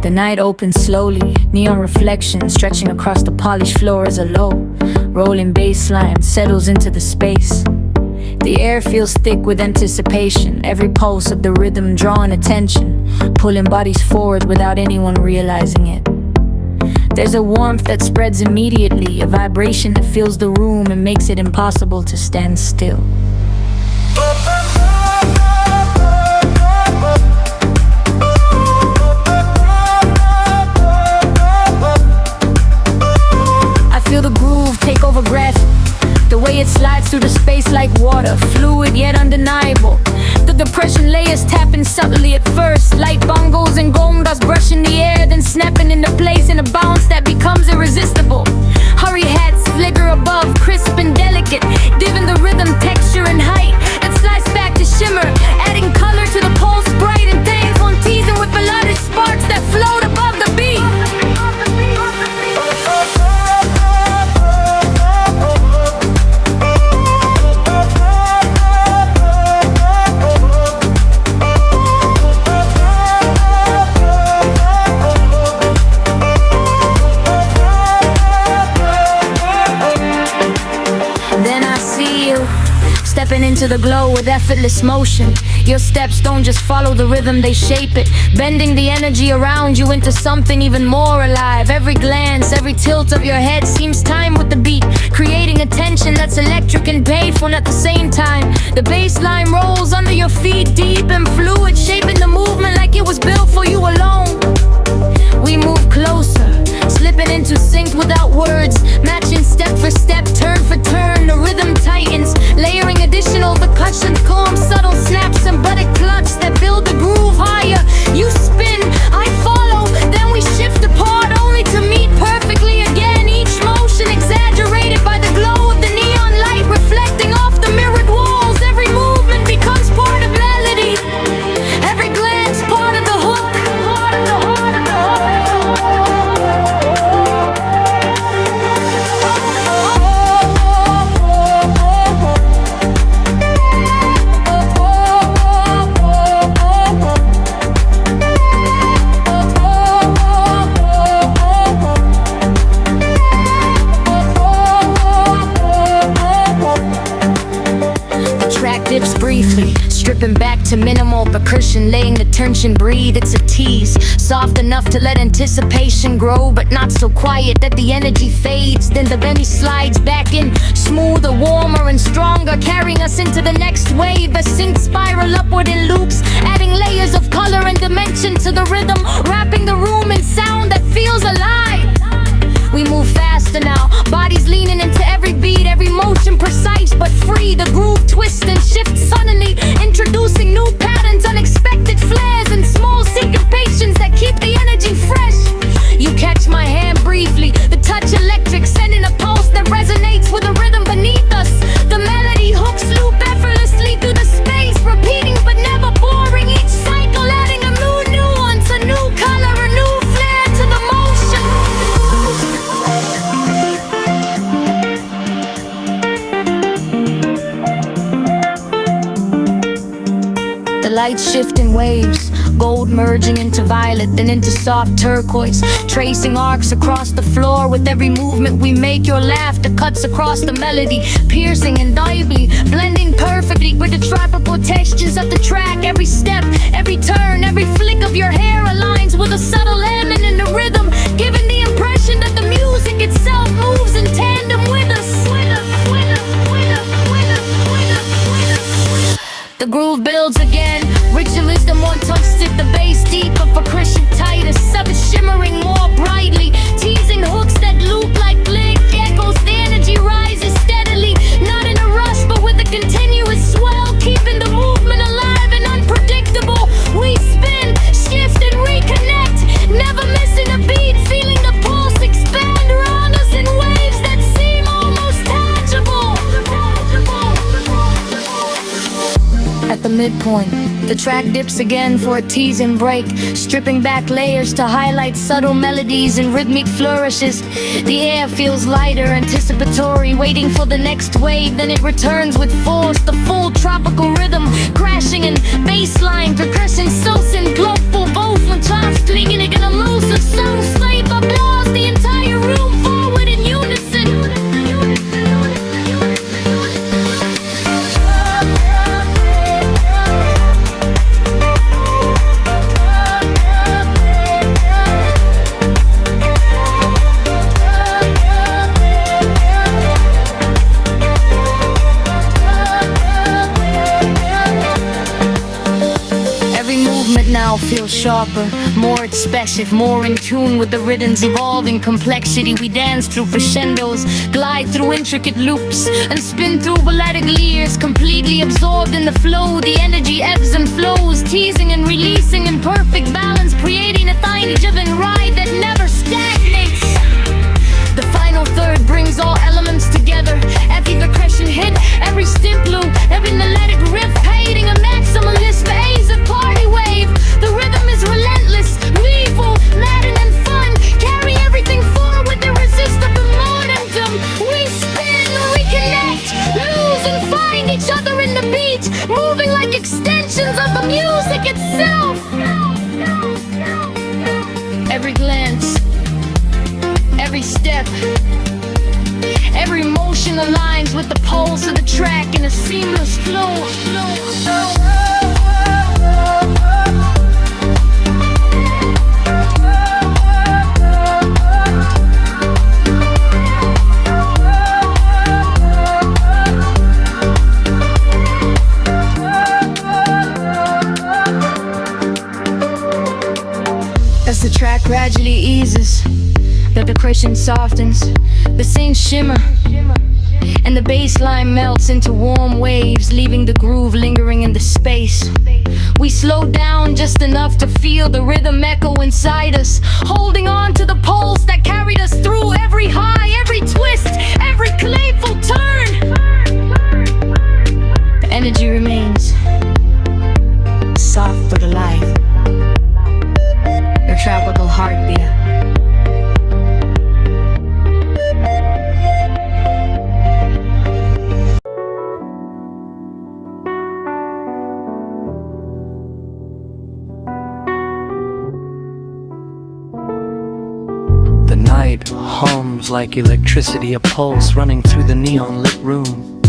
The night opens slowly, neon reflection stretching across the polished floor as a low, rolling bass line settles into the space. The air feels thick with anticipation, every pulse of the rhythm drawing attention, pulling bodies forward without anyone realizing it. There's a warmth that spreads immediately, a vibration that fills the room and makes it impossible to stand still. Feel the groove take over gravity, the way it slides through the space like water, fluid yet undeniable. The depression layers tapping subtly at first, light bongos and gongas brushing the air, then snapping into place in a bounce that becomes irresistible. Hurry hats flicker above, crisp and delicate, giving the rhythm texture and height. It slides back to shimmer, adding color to the pulse, bright and thankful, teasing with melodic sparks that float above the beat. Stepping into the glow with effortless motion. Your steps don't just follow the rhythm, they shape it, bending the energy around you into something even more alive. Every glance, every tilt of your head seems timed with the beat, creating a tension that's electric and painful at the same time. The bass line rolls under your feet, deep and fluid, shaping the movement like it was built for you alone. We move closer, slipping into sync without words, matching step for step, turn for turn. The rhythm tightens, layering additional percussion, calm, subtle snaps and buttock clutch that build the groove higher. You spin, I follow, then we shift apart, only to meet perfectly again. Each motion exaggerated by the glow of the neon light reflecting off the mirrored walls. Every movement becomes part of melody, every glance part of the hook. Dips briefly, stripping back to minimal percussion, laying the tension breathe. It's a tease, soft enough to let anticipation grow, but not so quiet that the energy fades. Then the bendy slides back in, smoother, warmer and stronger, carrying us into the next wave. A sync spiral upward in loops, adding layers of color and dimension to the rhythm, wrapping the room in sound that feels alive. We move faster now, bodies leaning into every beat, every motion precise but free. The groove twists and shifts suddenly, introducing new patterns, unexpected flares and small syncopations that keep the energy fresh. You catch my hand briefly, the touch electric, sending a pulse that resonates with the rhythm beneath us. The melody hooks loop effortlessly through the space, repeating but never boring. Each cycle adding a new nuance, a new color, a new flair to the motion. The lights shift in waves, gold merging into violet, then into soft turquoise, tracing arcs across the floor. With every movement we make, your laughter cuts across the melody, piercing and dively, blending perfectly with the tropical textures of the track. Every step, every turn, every flick of your hair aligns with a subtle element in the rhythm, giving the impression that the music itself moves in tandem with us. The groove builds again, ritualism one touch, sit the bass deeper, percussion tighter, subbing shimmering more brightly, teasing hooks that loop like bling echoes. The energy rises steadily, not in a rush but with a continuous swell, keeping the movement alive and unpredictable. We spin, shift and reconnect, never missing a beat, feeling the pulse expand around us in waves that seem almost tangible. At the midpoint, The track dips again for a teasing break, stripping back layers to highlight subtle melodies and rhythmic flourishes. The air feels lighter, anticipatory, waiting for the next wave. Then it returns with force, the full tropical rhythm, crashing in bassline, percussion, so global, both when time's flinging it gonna lose the sound slave applause. The entire room forward in unison. Now feels sharper, more expressive, more in tune with the rhythm's evolving complexity. We dance through crescendos, glide through intricate loops, and spin through balladic layers, completely absorbed in the flow. The energy ebbs and flows, teasing and releasing in perfect balance, creating a tiny driven ride that never stagnates. The final third brings all elements together. Every percussion hit, every stimp loop, every melodic riff, painting a maximalist phase of party wave. The rhythm is relentless, lethal, maddening and fun. Carry everything forward, irresistible momentum. We spin, reconnect, lose and find each other in the beat, moving like extensions of the music itself. Every glance, every step, every motion aligns with the pulse of the track in a seamless flow. As the track gradually eases, the percussion softens, the synths shimmer, and the bass line melts into warm waves, leaving the groove lingering in the space. We slow down just enough to feel the rhythm echo inside us, holding on to the pulse that carried us through every high, every twist, every playful turn. The energy remains soft but alive, a tropical heartbeat. The night hums like electricity, a pulse running through the neon-lit room.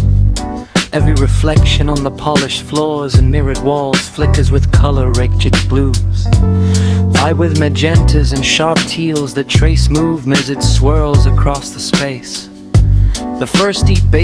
Every reflection on the polished floors and mirrored walls flickers with color-rich blues. Vibe with magentas and sharp teals that trace movement as it swirls across the space. The first deep bass